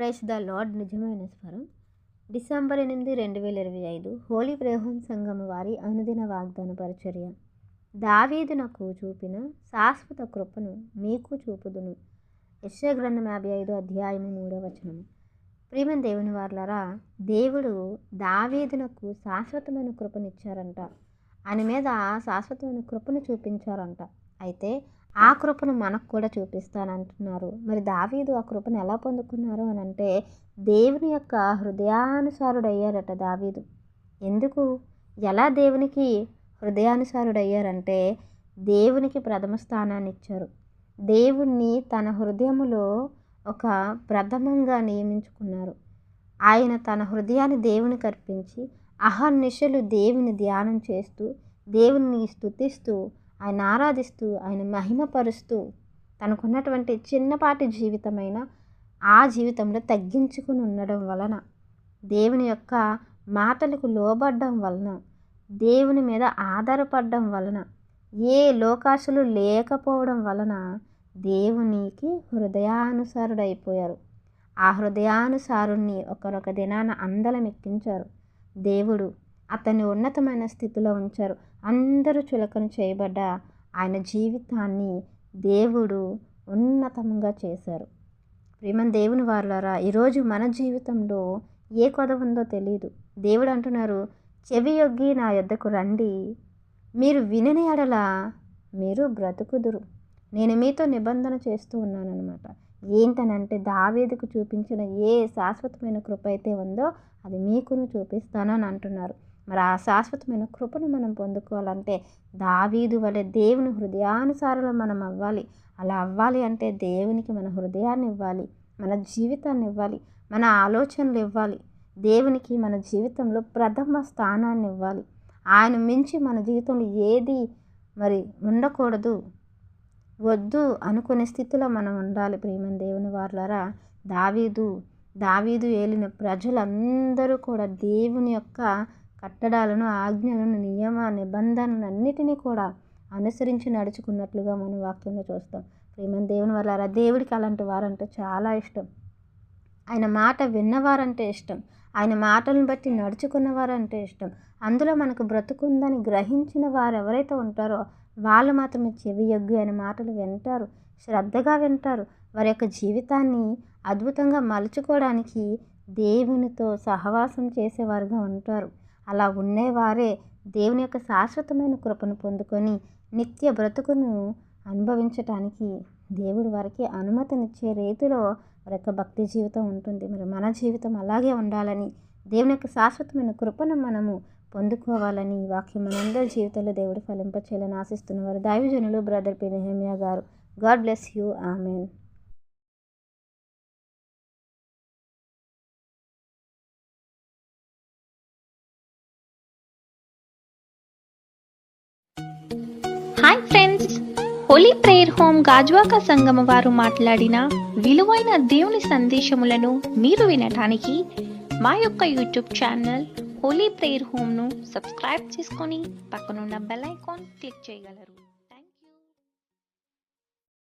Praise the lord. నిజమైన స్వరం. December 8, 2025 Holi prayer home సంఘం వారి అనుదిన వాగ్దాన పరిచర్య. దావీదునకు చూపిన శాశ్వత కృపను మీకు చూపుదును. యెషయా గ్రంథం 55 అధ్యాయం 3 ప్రియమైన దేవుని వారలారా, దేవుడు దావీదునకు శాశ్వతమైన కృపనిచ్చారంట. ఆయన మీద శాశ్వతమైన కృపను చూపించారంట. అయితే ఆ కృపను మనకు కూడా చూపిస్తానంటున్నారు. మరి దావీదు ఆ కృపను ఎలా పొందుకున్నారు అని అంటే, దేవుని యొక్క హృదయానుసారుడయ్యారట దావీదు. ఎందుకు, ఎలా దేవునికి హృదయానుసారుడయ్యారంటే, దేవునికి ప్రథమ స్థానాన్ని ఇచ్చారు. దేవుణ్ణి తన హృదయములో ఒక ప్రథమంగా నియమించుకున్నారు. ఆయన తన హృదయాన్ని దేవునికి అర్పించి అహర్నిశలు దేవుని ధ్యానం చేస్తూ, దేవుని స్తుతిస్తూ, ఆయన ఆరాధిస్తూ, ఆయన మహిమపరుస్తూ, తనకున్నటువంటి చిన్నపాటి జీవితమైన ఆ జీవితంలో తగ్గించుకుని ఉండడం వలన, దేవుని యొక్క మాటలకు లోబడ్డం వలన, దేవుని మీద ఆధారపడడం వలన, ఏ లోకాశలు లేకపోవడం వలన దేవునికి హృదయానుసారుడైపోయారు. ఆ హృదయానుసారుణ్ణి ఒకనొక దినాన అందలం ఎక్కించారు. దేవుడు అతన్ని ఉన్నతమైన స్థితిలో ఉంచారు. అందరూ చులకన చేయబడ్డ ఆయన జీవితాన్ని దేవుడు ఉన్నతంగా చేశారు. ప్రియమైన దేవుని వారలారా, ఈరోజు మన జీవితంలో ఏ కొదవ ఉందో తెలియదు. దేవుడు అంటున్నారు, చెవి యొగ్గి నా యొద్దకు రండి, మీరు వినని ఎడల మీరు బ్రతుకుదురు. నేను మీతో నిబంధన చేస్తూ ఉన్నానన్నమాట. ఏంటనంటే, దావీదుకు చూపించిన ఏ శాశ్వతమైన కృప అయితే ఉందో అది మీకును చూపిస్తానని అంటున్నారు. మరి ఆ శాశ్వతమైన కృపను మనం పొందుకోవాలంటే దావీదు వలె దేవుని హృదయానుసారంలో మనం అవ్వాలి. అలా అవ్వాలి అంటే దేవునికి మన హృదయాన్ని ఇవ్వాలి, మన జీవితాన్ని ఇవ్వాలి, మన ఆలోచనలు ఇవ్వాలి. దేవునికి మన జీవితంలో ప్రథమ స్థానాన్ని ఇవ్వాలి. ఆయన మించి మన జీవితంలో ఏది మరి ఉండకూడదు, వద్దు అనుకునే స్థితిలో మనం ఉండాలి. ప్రియమైన దేవుని వారలారా, దావీదు ఏలిన ప్రజలందరూ కూడా దేవుని యొక్క కట్టడాలను, ఆజ్ఞలను, నిబంధనలను అన్నిటినీ కూడా అనుసరించి నడుచుకున్నట్లుగా మనం వాక్యంలో చూస్తాం. ప్రియమైన దేవుని వారలారా, దేవుడికి అలాంటి వారంటే చాలా ఇష్టం. ఆయన మాట విన్నవారంటే ఇష్టం. ఆయన మాటలను బట్టి నడుచుకున్నవారంటే ఇష్టం. అందులో మనకు బ్రతుకుందని గ్రహించిన వారు ఎవరైతే ఉంటారో వాళ్ళు మాత్రమే చెవి యొగ్గి ఆయన మాటలు వింటారు, శ్రద్ధగా వింటారు. వారి యొక్క జీవితాన్ని అద్భుతంగా మలుచుకోవడానికి దేవునితో సహవాసం చేసేవారుగా ఉంటారు. అలా ఉండేవారే దేవుని యొక్క శాశ్వతమైన కృపను పొందుకొని నిత్య బ్రతుకును అనుభవించటానికి దేవుడు వారికి అనుమతినిచ్చే రీతిలో వారి యొక్క భక్తి జీవితం ఉంటుంది. మరి మన జీవితం అలాగే ఉండాలని, దేవుని యొక్క శాశ్వతమైన కృపను మనము పొందుకోవాలని ఈ వాక్యం మనందరి జీవితంలో దేవుడు ఫలింపచేయాలని ఆశిస్తున్నవారు దైవజనులు బ్రదర్ పి. నెహెమియా గారు. God bless you. Amen. Hi friends, Holi prayer home Gajuwaka సంగమ వారు మాట్లాడిన విలువైన దేవుని సందేశములను మీరు వినటానికి మా యొక్క యూట్యూబ్ ఛానల్ హోలీ ప్రేయర్ హోమ్ను సబ్స్క్రైబ్ చేసుకొని పక్కనున్న బెల్ ఐకాన్ క్లిక్ చేయగలరు.